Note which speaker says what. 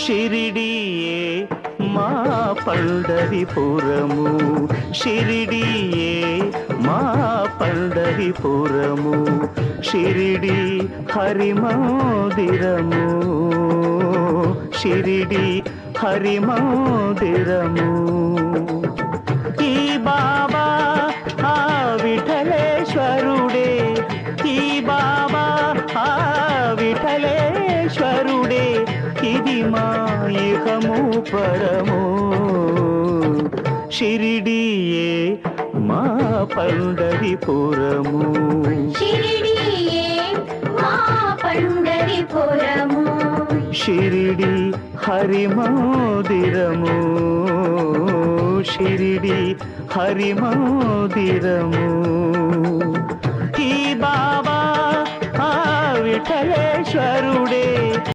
Speaker 1: షిరిడియే మా పండరిపురము, షిరిడియే మా పండరిపురము, షిరిడి హరి మందిరము, షిరిడి హరి మందిరము. ఈ బాబా ఆ విఠలేశ్వరుడే, ఈ బాబా ఆ విఠలేశ్వరుడే, ఇది మా ఇహము పరము. షిరిడియే మా పండరిపురము,
Speaker 2: షిరిడియే మా పండరిపురము,
Speaker 1: షిరిడి హరి మందిరము, షిరిడి హరి మందిరము. ఈ బాబా ఆ విఠలేశ్వరుడే